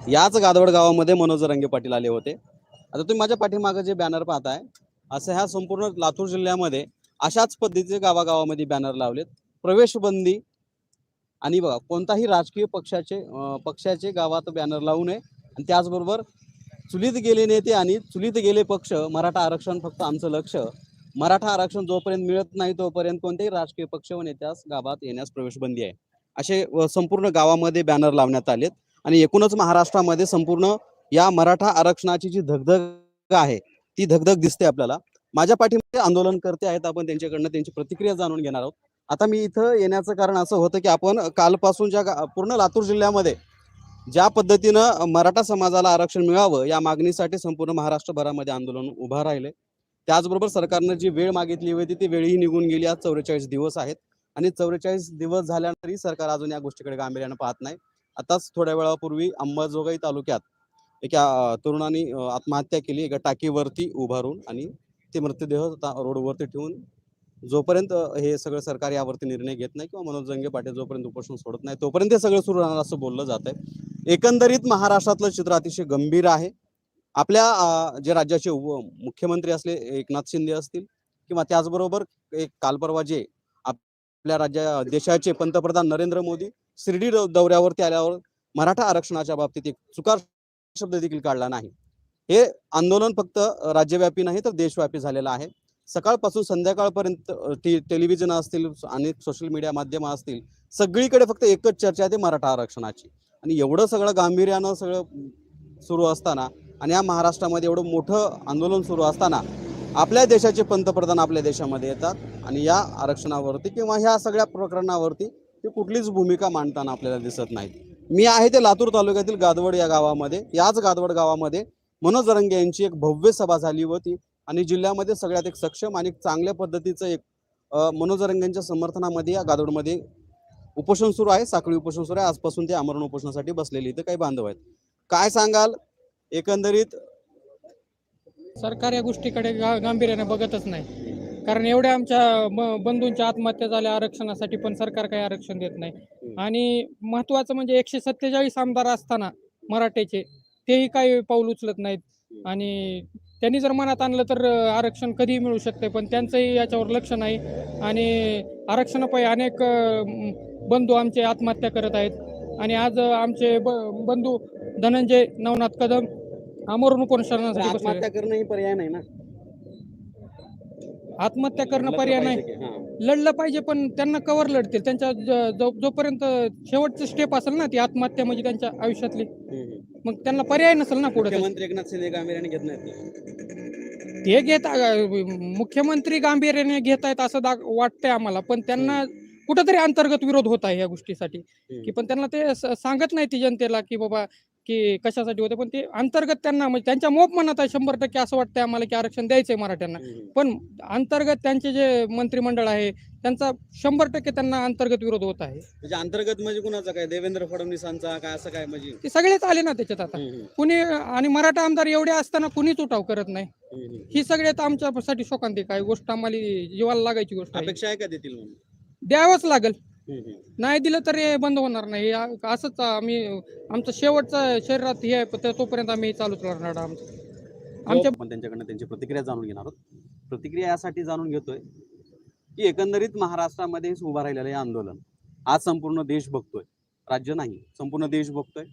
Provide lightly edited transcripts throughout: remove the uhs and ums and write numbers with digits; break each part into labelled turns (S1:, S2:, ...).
S1: याच गादवड गावामध्ये मनोज जरांगे पाटील आले होते। आता तुम्ही माझ्या पाठीमागे जे बॅनर पाहताय, असं ह्या संपूर्ण लातूर जिल्ह्यामध्ये अशाच पद्धतीचे गावागावामध्ये बॅनर लावलेत, प्रवेश बंदी। आणि बघा, कोणताही राजकीय पक्षाचे गावात बॅनर लावू नये। आणि त्याचबरोबर चुलीत गेले नेते आणि चुलीत गेले पक्ष, मराठा आरक्षण फक्त आमचं लक्ष। मराठा आरक्षण जोपर्यंत मिळत नाही तोपर्यंत कोणतेही राजकीय पक्ष व नेत्यास गावात येण्यास प्रवेश बंदी आहे, असे संपूर्ण गावामध्ये बॅनर लावण्यात आलेत। आणि एकूणच महाराष्ट्रामध्ये संपूर्ण या मराठा आरक्षणाची जी धगधग आहे ती धगधग दिसते आपल्याला। माझ्या पाठीमध्ये आंदोलनकर्ते आहेत, आपण त्यांच्याकडनं त्यांची प्रतिक्रिया जाणून घेणार आहोत। आता मी इथं येण्याचं कारण असं होतं की आपण कालपासून पूर्ण लातूर जिल्ह्यामध्ये ज्या पद्धतीनं मराठा समाजाला आरक्षण मिळावं या मागणीसाठी संपूर्ण महाराष्ट्रभरामध्ये आंदोलन उभा राहिले। त्याचबरोबर सरकारनं जी वेळ मागितली होती ती वेळही निघून गेली। आज 44 दिवस आहेत आणि 44 दिवस झाल्यानंतरही सरकार अजून या गोष्टीकडे गांभीर्यानं पाहत नाही। आताच थोड्या वेळापूर्वी अंबाजोगाई तालुक्यात एका तरुणाने आत्महत्या केली, एका टाकीवरती उभारून, आणि ते मृतदेह रोडवरती ठेवून जोपर्यंत हे सगळं सरकार यावरती निर्णय घेत नाही किंवा मनोज जरांगे पाटील जोपर्यंत उपोषण सोडत नाही तोपर्यंत हे सगळं सुरू राहणार असं बोललं जात आहे। एकंदरीत महाराष्ट्रातलं चित्र अतिशय गंभीर आहे। आपल्या जे राज्याचे मुख्यमंत्री असले एकनाथ शिंदे असतील, किंवा त्याचबरोबर एक काल परवा जे आपल्या देशाचे पंतप्रधान नरेंद्र मोदी शिर्डी दौऱ्यावरती आल्यावर मराठा आरक्षणाच्या बाबतीत एक चुकार शब्द देखील काढला नाही। हे आंदोलन फक्त राज्यव्यापी नाही तर देशव्यापी झालेलं आहे। सकाळपासून संध्याकाळपर्यंत टेलिव्हिजन असतील आणि सोशल मीडिया माध्यम असतील, सगळीकडे फक्त एकच चर्चा आहे, मराठा आरक्षणाची। आणि एवढं सगळं गांभीर्यानं सगळं सुरू असताना आणि या महाराष्ट्रामध्ये एवढं मोठं आंदोलन सुरू असताना आपल्या देशाचे पंतप्रधान आपल्या देशामध्ये येतात आणि या आरक्षणावरती किंवा ह्या सगळ्या प्रकरणावरती ते कुठलीच भूमिका मांडताना आपल्याला दिसत नाही। मी आहे ते लातूर तालुक्यातील गादवड या गावामध्ये। याच गादवड गावामध्ये मनोज जरांगे यांची एक भव्य सभा झाली होती आणि जिल्ह्यामध्ये सगळ्यात एक सक्षम आणि चांगल्या पद्धतीचं एक मनोज जरांगेंच्या समर्थनामध्ये या गादवडमध्ये उपोषण सुरू आहे, साखळी उपोषण सुरू आहे। आजपासून ते आमरण उपोषणासाठी बसलेले इथे काही बांधव आहेत। काय सांगाल एकंदरीत?
S2: सरकार या गोष्टीकडे गांभीर्याने बघतच नाही, कारण एवढ्या आमच्या बंधूंच्या आत्महत्या झाल्या आरक्षणासाठी, पण सरकार काही आरक्षण देत नाही। आणि महत्वाचं म्हणजे 147 आमदार असताना मराठ्याचे तेही काही पाऊल उचलत नाहीत। आणि त्यांनी जर मनात आणलं तर आरक्षण कधीही मिळू शकते, पण त्यांचंही याच्यावर लक्ष नाही। आणि आरक्षणापायी अनेक बंधू आमचे आत्महत्या करत आहेत। आणि आज आमचे बंधू धनंजय नवनाथ कदम आमरण उपोषणासाठी बसले।
S1: आत्महत्या करणं ही पर्याय नाही ना?
S2: आत्महत्या करणं पर्याय नाही, लढलं पाहिजे, पण त्यांना कवर लढतील? त्यांच्या जोपर्यंत शेवटचं स्टेप असेल ना ती आत्महत्या म्हणजे त्यांच्या आयुष्यातली, मग त्यांना पर्याय नसेल ना पुढे।
S1: मुख्यमंत्री एकनाथ शिंदे गांभीर्याने घेत नाहीत
S2: ते मुख्यमंत्री गांभीर्याने घेत आहेत असं वाटतंय आम्हाला, पण त्यांना कुठंतरी अंतर्गत विरोध होत आहे या गोष्टीसाठी, की पण त्यांना ते सांगत नाही ती जनतेला की बाबा की कशासाठी होते, पण ते अंतर्गत त्यांना म्हणजे त्यांच्या मोप मनात आहे 100% असं वाटतंय आम्हाला की आरक्षण द्यायचंय मराठ्यांना। पण अंतर्गत त्यांचे जे मंत्रिमंडळ आहे त्यांचा 100% त्यांना अंतर्गत विरोध होत आहे।
S1: म्हणजे अंतर्गत म्हणजे कुणाचा काय? देवेंद्र फडणवीसांचा काय? असं काय म्हणजे?
S2: ते सगळेच आले ना त्याच्यात आता कुणी, आणि मराठा आमदार एवढे असताना कुणीच उठाव करत नाही। ही सगळ्यात आमच्यासाठी शोकांतिक आहे गोष्ट, आम्हाला जीवाला लागायची गोष्ट आहे।
S1: अपेक्षा आहे का देतील म्हणून?
S2: द्यावंच लागेल, नाही दिलं तर हे बंद होणार नाही। असंच आम्ही आमचं शेवटचा शरीरात हे आहे तोपर्यंत आम्ही चालूच राहणार आमच्या।
S1: पण त्यांच्याकडनं त्यांची प्रतिक्रिया जाणून घेणार आहोत। प्रतिक्रिया यासाठी जाणून घेतोय की एकंदरीत महाराष्ट्रामध्ये उभं राहिलेलं हे आंदोलन आज संपूर्ण देश बघतोय, राज्य नाही संपूर्ण देश बघतोय।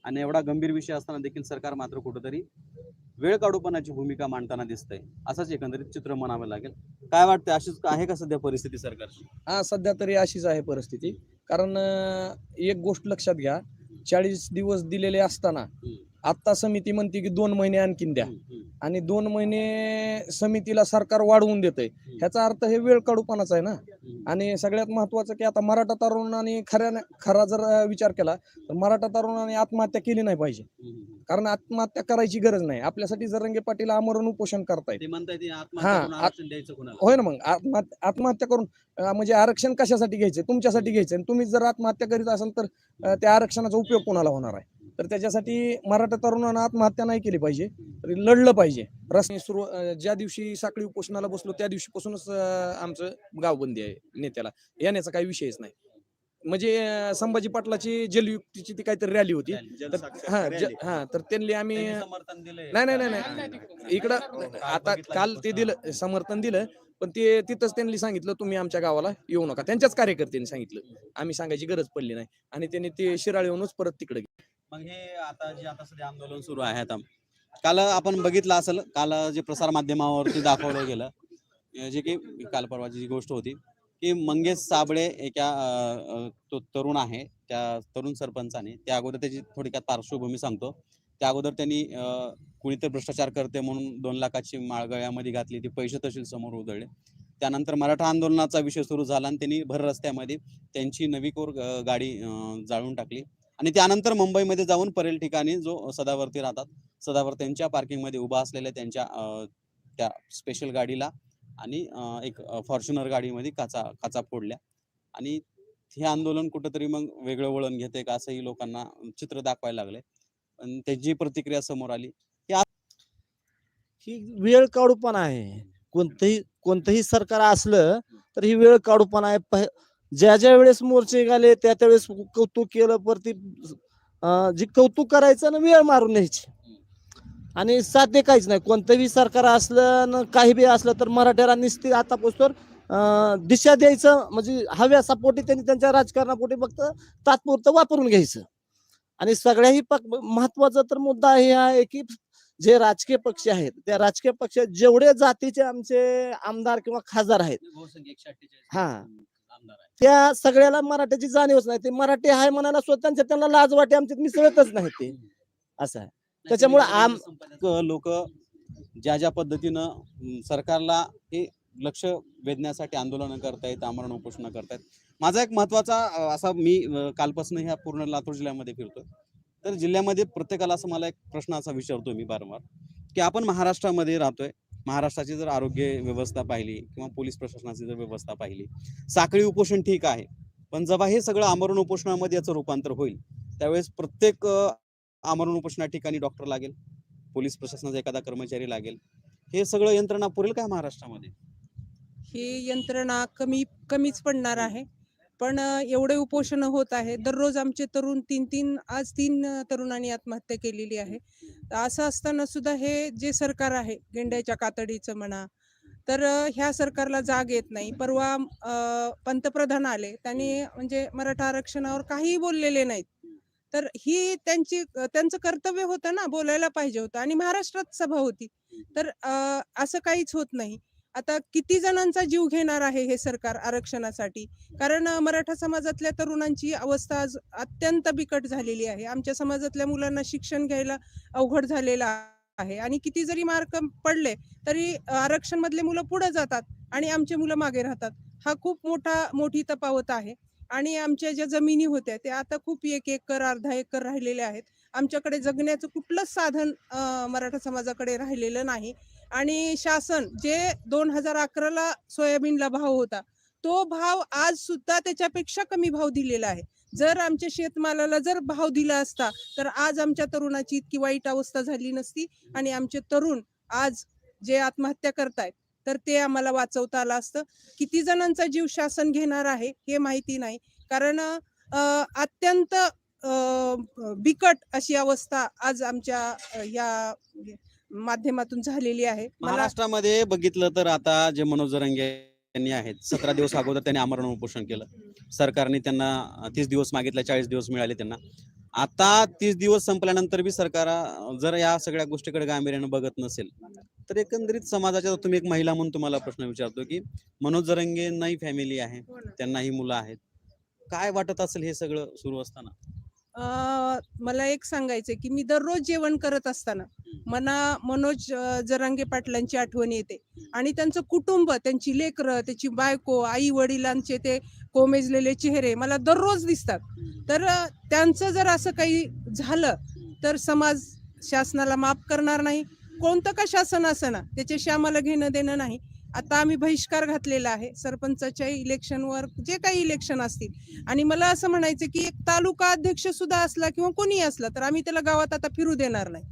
S1: आणि एवढा गंभीर विषय असताना देखील सरकार मात्र कुठेतरी वेळ काढूपणाची भूमिका मांडताना दिसतंय, असंच एकंदरीत चित्र म्हणावं लागेल। काय वाटतं, अशीच आहे का सध्या परिस्थिती सरकारची?
S3: हा, सध्या तरी अशीच आहे परिस्थिती। कारण एक गोष्ट लक्षात घ्या, 40 दिवस दिलेले असताना आता समिती म्हणते की 2 महिने आणखीन द्या, आणि 2 महिने समितीला सरकार वाढवून देतंय। ह्याचा अर्थ हे वेळ काढूपणाच आहे ना। आणि सगळ्यात महत्वाचं की आता मराठा तरुणांनी खरा जर विचार केला तर मराठा तरुणांनी आत्महत्या केली नाही पाहिजे, कारण आत्महत्या करायची गरज नाही। आपल्यासाठी जरांगे पाटील आमरण उपोषण करतायत, होय ना? मग आत्महत्या करून म्हणजे आरक्षण कशासाठी घ्यायचं? तुमच्यासाठी घ्यायचं। आणि तुम्ही जर आत्महत्या करीत असाल तर त्या आरक्षणाचा उपयोग कोणाला होणार आहे? तर त्याच्यासाठी मराठा तरुणांना आत्महत्या नाही केली पाहिजे, तरी लढलं पाहिजे। ज्या दिवशी साखळी उपोषणाला बसलो त्या दिवशीपासूनच आमचं गावबंदी आहे, नेत्याला येण्याचा काही विषयच नाही। म्हणजे संभाजी पाटलाची जलयुक्तीची ती काहीतरी रॅली होती. तर त्यांनी आम्ही
S1: समर्थन दिले
S3: नाही इकडं आता काल ते दिलं समर्थन दिलं, पण ते तिथंच त्यांनी सांगितलं तुम्ही आमच्या गावाला येऊ नका. त्यांच्याच कार्यकर्त्यांनी सांगितलं, आम्ही सांगायची गरज पडली नाही आणि त्यांनी ते शिराळेहूनच परत तिकडे गेले.
S1: मग हे आता सध्या आंदोलन सुरू आहे आता काल आपण बघितलं असेल काल जे प्रसार माध्यमावरती दाखवलं गेलं जे की काल परवाची जी गोष्ट होती की मंगेश साबळे एका तो तरुण आहे त्या तरुण सरपंचाने त्या अगोदर त्याची थोडक्यात पार्श्वभूमी सांगतो. त्या अगोदर त्यांनी कुणीतरी भ्रष्टाचार करते म्हणून 2 लाखाची माळ गळ्यामध्ये घातली ती पैसे तहसील समोर उधळले. त्यानंतर मराठा आंदोलनाचा विषय सुरू झाला आणि त्यांनी भर रस्त्यामध्ये त्यांची नवी कोर गाडी जाळून टाकली आणि त्यानंतर मुंबईमध्ये जाऊन परेल ठिकाणी जो सदावर्ती राहतात सदावर्ती त्यांच्या पार्किंगमध्ये उभा असलेल्या त्यांच्या त्या स्पेशल गाडीला आणि एक फॉर्च्युनर गाडीमध्ये काचा फोडल्या आणि हे आंदोलन कुठंतरी मग वेगळं वळण घेते का असंही लोकांना चित्र दाखवायला लागले. आणि त्याची प्रतिक्रिया समोर आली
S4: ही वेळ काढूपणा आहे. कोणतंही सरकार असलं तर ही वेळ काढूपणा आहे. ज्या वेळेस मोर्चे निघाले त्या वेळेस कौतुक केलं परती जी कौतुक करायचं ना वेळ मारून न्यायची आणि साध्य काहीच नाही. कोणतंही सरकार असलं ना काही बी असलं तर मराठ्याला निस्ती आतापासून दिशा द्यायचं म्हणजे हव्यासापोटी त्यांनी त्यांच्या राजकारणापोटी फक्त तात्पुरतं वापरून घ्यायचं. आणि सगळ्याही महत्वाचा तर मुद्दा हे आहे की जे राजकीय पक्ष आहेत त्या राजकीय पक्षात जेवढे जातीचे आमचे आमदार किंवा खासदार आहेत त्या सगळ्याला मराठ्याची जाणीवच नाही. ते मराठी आहे म्हणायला स्वतःच्या त्यांना लाज वाटे आमच्यात मिसळतच नाही ते असं आहे. त्याच्यामुळे
S1: लोक ज्या पद्धतीनं सरकारला हे लक्ष वेधण्यासाठी आंदोलन करतायत आमरण उपोषण करतायत. माझा एक महत्वाचा असा मी कालपासून ह्या पूर्ण लातूर जिल्ह्यामध्ये फिरतोय तर जिल्ह्यामध्ये प्रत्येकाला असं मला एक प्रश्न असा विचारतो मी वारंवार की आपण महाराष्ट्रामध्ये राहतोय. महाराष्ट्राची जर आरोग्य व्यवस्था पाहिली किंवा पोलीस प्रशासनाची जर व्यवस्था पाहिली साखळी उपोषण ठीक आहे पण जेव्हा हे सगळं आमरण उपोषणामध्ये याचं रूपांतर होईल त्यावेळेस प्रत्येक आमरण उपोषणा ठिकाणी डॉक्टर लागेल पोलीस प्रशासनाचा एखादा कर्मचारी लागेल. हे सगळं यंत्रणा पुरेल काय महाराष्ट्रामध्ये?
S5: ही यंत्रणा कमीच पडणार आहे. पण एवढे उपोषण होत आहे दररोज आमचे तरुण आज तीन तरुणांनी आत्महत्या केलेली आहे. असं असताना सुद्धा हे जे सरकार आहे गेंड्याच्या कातडीचं म्हणा तर ह्या सरकारला जाग येत नाही. परवा पंतप्रधान आले त्यांनी म्हणजे मराठा आरक्षणावर काहीही बोललेले नाहीत. तर ही त्यांचं कर्तव्य होतं ना, बोलायला पाहिजे होतं आणि महाराष्ट्रात सभा होती तर असं काहीच होत नाही. आता किती जणांचा जीव घेणार आहे हे सरकार आरक्षणासाठी? कारण मराठा समाजातल्या तरुणांची अवस्था आज अत्यंत बिकट झालेली आहे. आमच्या समाजातल्या मुलांना शिक्षण घ्यायला अवघड झालेलं आहे आणि किती जरी मार्क पडले तरी आरक्षण मधले मुलं पुढे जातात आणि आमचे मुलं मागे राहतात. हा खूप मोठी तफावत आहे. आणि आमच्या ज्या जमिनी होत्या त्या आता खूप 1 एकर अर्धा एकर राहिलेल्या आहेत. आमच्याकडे जगण्याचं कुठलंच साधन मराठा समाजाकडे राहिलेलं नाही. आणि शासन जे 2011ला सोयाबीनला भाव होता तो भाव आज सुद्धा त्याच्यापेक्षा कमी भाव दिलेला आहे. जर आमच्या शेतमालाला जर भाव दिला असता तर आज आमच्या तरुणाची इतकी वाईट अवस्था झाली नसती आणि आमचे तरुण आज जे आत्महत्या करतायत तर ते आम्हाला वाचवता आलं असतं. किती जणांचा जीव शासन घेणार आहे हे माहिती नाही. कारण अत्यंत बिकट अशी अवस्था आज आमच्या या माध्यमातून झालेली आहे.
S1: महाराष्ट्रामध्ये बघितलं तर आता जे मनोज जरांगे यांनी आहेत 17 दिवस अगोदर त्यांनी आमरण उपोषण केलं. सरकारने त्यांना 30 दिवस मागितले 40 दिवस मिळाले त्यांना. आता 30 दिवस संपल्यानंतर बी सरकार जर या सगळ्या गोष्टीकडे गांभीर्याने बघत नसेल तर एकंदरीत समाजाच्या तुम्ही एक महिला म्हणून तुम्हाला प्रश्न विचारतो की मनोज जरांगेंनाही फॅमिली आहे त्यांनाही मुलं आहेत. काय वाटत असेल हे सगळं सुरू असताना?
S5: मला एक सांगायचंय की मी दररोज जेवण करत असताना मला मनोज जरांगे पाटलांची आठवण येते आणि त्यांचं कुटुंब त्यांची लेकरं त्याची बायको आई वडिलांचे ते कोमेजलेले चेहरे मला दररोज दिसतात. तर त्यांचं जर असं काही झालं तर समाज शासनाला माफ करणार नाही. कोणतं का शासन असं ना त्याच्याशी आम्हाला घेणं देणं नाही. आता आम्ही बहिष्कार घातलेला आहे सरपंचाच्या इलेक्शनवर जे काही इलेक्शन असतील. आणि मला असं म्हणायचं की एक तालुका अध्यक्ष सुद्धा असला किंवा कोणी असला तर आम्ही त्याला गावात आता फिरू देणार नाही.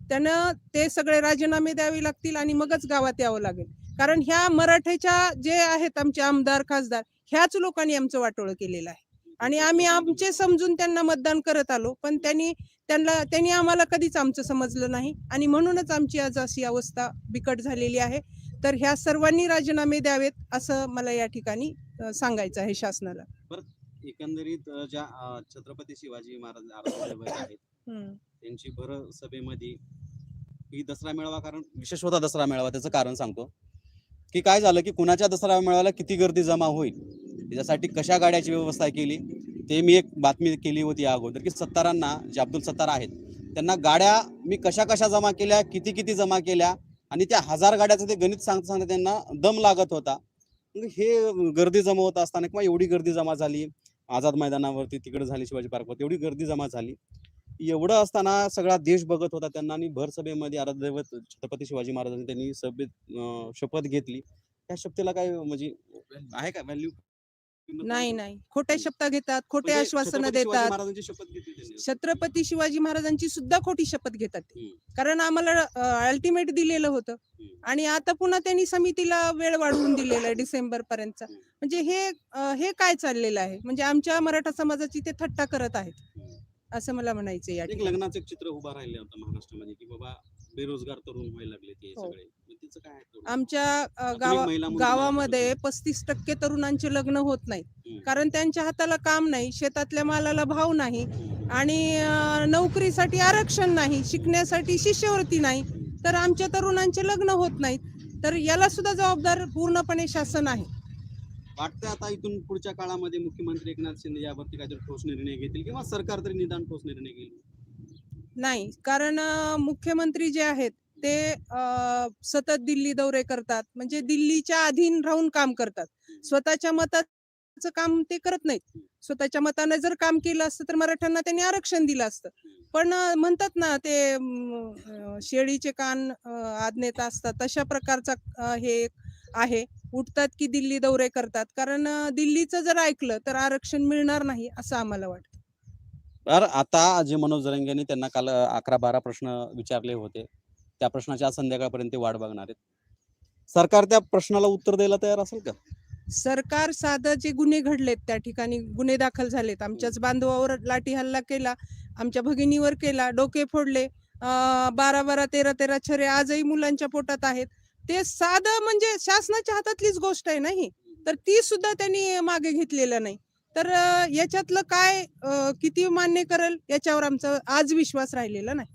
S5: त्यानं ते सगळे राजीनामे द्यावे लागतील आणि मगच गावात यावं लागेल. कारण ह्या मराठ्याच्या जे आहेत आमचे आमदार खासदार ह्याच लोकांनी आमचं वाटोळं केलेलं आहे. आणि आम्ही आमचे समजून त्यांना मतदान करत आलो, पण त्यांनी आम्हाला कधीच आमचं समजलं नाही आणि म्हणूनच आमची आज अशी अवस्था बिकट झालेली आहे. तर ह्या सर्वांनी राजीनामे द्यावेत असं मला या ठिकाणी सांगायचं आहे शासनाला.
S1: एकंदरीत ज्या छत्रपती शिवाजी महाराज आराध्य आहेत
S5: हम्म.
S1: त्यांची भर सभेमध्ये ही दसरा मेळावा, कारण विशेष होता दसरा मेळावा, त्याचं कारण सांगतो की काय झालं की कुणाच्या दसरा मेळाव्याला किती गर्दी जमा होईल, त्याच्यासाठी कशा गाड्याची व्यवस्था केली. ते मी एक बातमी केली होती या अगोदर की सत्तारांना, जे अब्दुल सत्तार आहेत, त्यांना गाड्या मी कशा कशा जमा केल्या, किती किती जमा केल्या, आणि त्या 1000 गाड्याचं ते गणित सांगता त्यांना दम लागत होता. हे गर्दी जमा होत असताना किंवा एवढी गर्दी जमा झाली आझाद मैदानावरती, तिकडे झाली शिवाजी पार्कवरती, एवढी गर्दी जमा झाली. एवढं असताना सगळा देश बघत होता त्यांना, आणि भर सभेमध्ये आराध्य दैवत छत्रपती शिवाजी महाराजांनी त्यांनी सभेत शपथ घेतली. त्या शपथेला काय म्हणजे आहे का व्हॅल्यू?
S5: नाही, खोट्या शपथ घेतात, खोटे आश्वासनं देतात.
S1: महाराजांची शपथ घेतली त्यांनी.
S5: छत्रपती शिवाजी महाराजांची सुद्धा खोटी शपथ घेतात ते.
S1: हम्म.
S5: कारण आम्हाला अल्टिमेट दिलेलं होतं आणि आता पुन्हा त्यांनी समितीला वेळ वाढवून दिलेला आहे डिसेंबर पर्यंतचा. म्हणजे हे काय चाललेलं आहे? म्हणजे आमच्या मराठा समाजाची ते थट्टा करत आहेत असं मला म्हणायचं या
S1: एक
S5: ठिकाणी.
S1: लग्नाचं एक चित्र उभा राहिलं होतं महाराष्ट्रामध्ये की बाबा बेरोजगार तरुण व्हायला लागले ते
S5: हो.
S1: सगळे. मग तिचं काय आहे थोडं?
S5: आमच्या
S1: आधुनिक महिला म्हणून
S5: गावामध्ये 35% तरुणांचे लग्न होत नाहीत.
S1: हम्म.
S5: कारण त्यांच्या हाताला काम नाही, शेतातल्या मालाला भाव नाही आणि नोकरीसाठी आरक्षण नाही, शिकण्यासाठी शिष्यवृत्ती नाही, तर आमच्या तरुणांचे लग्न होत नाहीत. तर याला सुद्धा जबाबदार पूर्णपणे शासन आहे.
S1: वाटतं आता इथून पुढच्या काळामध्ये मुख्यमंत्री एकनाथ शिंदे यावरती काहीतरी ठोस निर्णय घेतील किंवा सरकार तरी निदान ठोस निर्णय घेईल?
S5: नाही, कारण मुख्यमंत्री जे आहेत ते सतत दिल्ली दौरे करतात, म्हणजे दिल्लीच्या अधीन राहून काम करतात. स्वतःच्या मताचं काम ते करत नाहीत. स्वतःच्या मताने जर काम केलं असतं तर मराठ्यांना त्यांनी आरक्षण दिलं असतं. पण म्हणतात ना ते शेळीचे कान आज्ञेत असतात, तशा प्रकारचा हे आहे. उठतात की दिल्ली दौरे करतात, कारण दिल्लीचं जर ऐकलं तर आरक्षण मिळणार नाही असं आम्हाला वाटतं.
S1: तर आता जे मनोज जरंगेंनी त्यांना काल 11-12 प्रश्न विचारले होते, त्या प्रश्नाची आज संध्याकाळपर्यंत ते वाट बघणार आहेत. सरकार त्या प्रश्नाला उत्तर द्यायला तयार असेल का?
S5: सरकार साधं जे गुन्हे घडलेत, त्या ठिकाणी गुन्हे दाखल झालेत, आमच्याच बांधवावर लाठी हल्ला केला, आमच्या भगिनीवर केला, डोके फोडले, 12-12, 13-13 छरे आजही मुलांच्या पोटात आहेत. ते साधं म्हणजे शासनाच्या हातातलीच गोष्ट आहे ना ही, तर ती सुद्धा त्यांनी मागे घेतलेलं नाही. तर याच्यातलं काय किती मान्य करेल याच्यावर आमचा आज विश्वास राहिलेला नाही.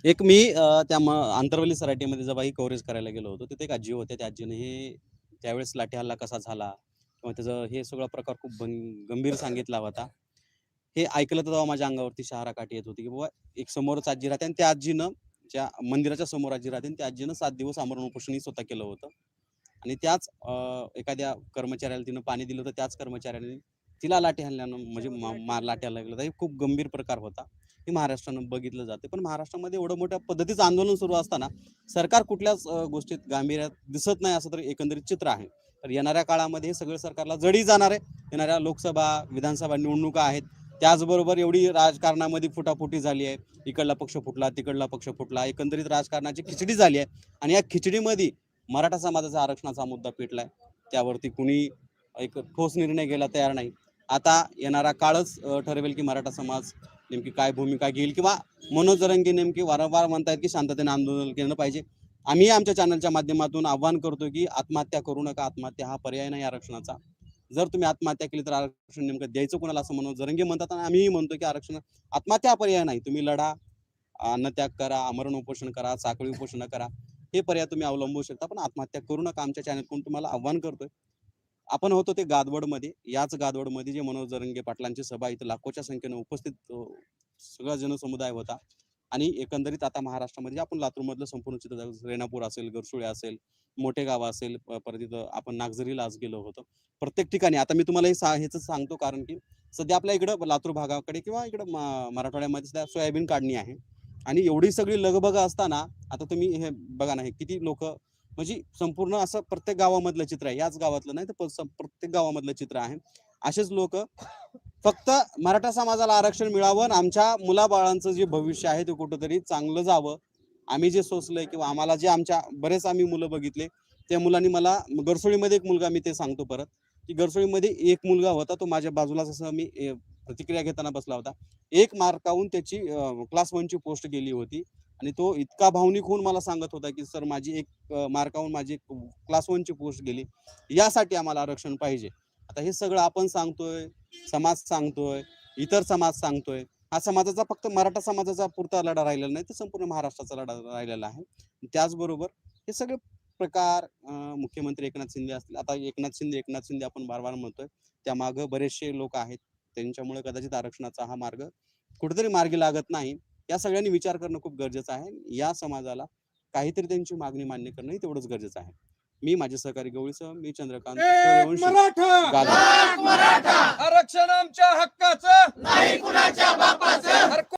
S1: एक मी त्या आंतरवली सराटीमध्ये जेव्हा ही कव्हरेज करायला गेलो होतो, तिथे एक आजी होते. त्या आजीने हे त्यावेळेस लाठी हल्ला कसा झाला किंवा त्याचं हे सगळा प्रकार खूप गंभीर सांगितला होता. हे ऐकलं तर तेव्हा माझ्या अंगावरती शहारा काठी येत होती की बाबा एक समोरच आजी राहते, आणि त्या आजीनं ज्या मंदिराच्या समोर आजी राहते, त्या आजीनं 7 दिवस आमरण उपोषण स्वतः केलं होतं. आणि त्याच एखाद्या कर्मचाऱ्याला तिनं पाणी दिलं होतं, त्याच कर्मचाऱ्याने तिला लाठी हल्ल्यानं म्हणजे लाठी हल्ला केला. हे खूप गंभीर प्रकार होता. हे महाराष्ट्रानं बघितलं जाते. पण महाराष्ट्रामध्ये एवढं मोठ्या पद्धतीचं आंदोलन सुरू असताना सरकार कुठल्याच गोष्टीत गांभीर्यात दिसत नाही असं तर एकंदरीत चित्र आहे. तर येणाऱ्या काळामध्ये हे सगळं सरकारला जडी जाणार आहे. येणाऱ्या लोकसभा, विधानसभा निवडणुका आहेत. त्याचबरोबर एवढी राजकारणामध्ये फुटाफुटी झाली आहे. इकडला पक्ष फुटला, तिकडला पक्ष फुटला, एकंदरीत राजकारणाची खिचडी झाली आहे. आणि या खिचडीमध्ये मराठा समाजाचा आरक्षणाचा मुद्दा पेटलाय. त्यावरती कुणी एक ठोस निर्णय घ्यायला तयार नाही. आता येणारा काळच ठरवेल की मराठा समाज नेमकी काय भूमिका घेईल, किंवा मनोज जरंगे नेमकी वारंवार म्हणतायत की शांततेने आंदोलन केलं पाहिजे. आम्ही आमच्या चॅनलच्या माध्यमातून आव्हान करतो की आत्महत्या करू नका. आत्महत्या हा पर्याय नाही आरक्षणाचा. जर तुम्ही आत्महत्या केली तर आरक्षण नेमकं द्यायचं कोणाला असं मनोज जरंगे म्हणतात, आणि आम्हीही म्हणतो की आरक्षण आत्महत्या हा पर्याय नाही. तुम्ही लढा, अन्नत्याग करा, आमरण उपोषण करा, साखळी उपोषण करा, हे पर्याय तुम्ही अवलंबू शकता, पण आत्महत्या करू नका. आमच्या चॅनलकडून तुम्हाला आव्हान करतोय. आपण होतो ते गादवडमध्ये. याच गादवडमध्ये जे मनोज जरंगे पाटलांची सभा, इथं लाखोच्या संख्येने उपस्थित सगळा जनसमुदाय होता. आणि एकंदरीत आता महाराष्ट्रामध्ये आपण लातूरमधलं संपूर्ण चित्र, रेणापूर असेल, गरसुळे असेल, मोठे गाव असेल, परत इथं आपण नागझरीला आज गेलो होतो. प्रत्येक ठिकाणी आता मी तुम्हाला हेच सांगतो, कारण की सध्या आपल्या इकडं लातूर भागाकडे किंवा इकडं मराठवाड्यामध्ये सध्या सोयाबीन काढणी आहे. आणि एवढी सगळी लगबग असताना आता तुम्ही हे बघा ना, हे किती लोक, म्हणजे संपूर्ण असं प्रत्येक गावामधलं चित्र आहे. याच गावातलं नाही तर प्रत्येक गावामधलं चित्र आहे. असेच लोक फक्त मराठा समाजाला आरक्षण मिळावं आणि आमच्या मुलाबाळांचं जे भविष्य आहे ते कुठंतरी चांगलं जावं. आम्ही जे सोचलंय किंवा आम्हाला जे आमच्या बरेच आम्ही मुलं बघितले, त्या मुलांनी मला गरसोळीमध्ये एक मुलगा, मी ते सांगतो परत, की गरसोळीमध्ये एक मुलगा होता, तो माझ्या बाजूलाच असं मी प्रतिक्रिया घेताना बसला होता. 1 मार्काहून त्याची क्लास 1 ची पोस्ट गेली होती आणि तो इतका भावनिक होऊन मला सांगत होता की सर माझी 1 मार्काहून माझी क्लास 1 ची पोस्ट गेली, यासाठी आम्हाला आरक्षण पाहिजे. आता हे सगळं आपण सांगतोय, समाज सांगतोय, इतर समाज सांगतोय. हा समाजाचा फक्त मराठा समाजाचा पुरता लढा राहिलेला नाही, तर संपूर्ण महाराष्ट्राचा लढा राहिलेला आहे. त्याचबरोबर हे सगळे प्रकार मुख्यमंत्री एकनाथ शिंदे असतील. आता एकनाथ शिंदे आपण बार म्हणतोय, त्यामागे बरेचसे लोक आहेत. त्यांच्यामुळे कदाचित आरक्षणाचा हा मार्ग कुठेतरी मार्गी लागत नाही. या सगळ्यांनी विचार करणं खूप गरजेचं आहे. या समाजाला काहीतरी त्यांची मागणी मान्य करणं तेवढंच गरजेचं आहे. मी माझे सहकारी गवळीसह मी चंद्रकांत सूर्यवंशी, गाजर.
S3: आरक्षण आमच्या हक्काचं नाही कुणाच्या बापाचं.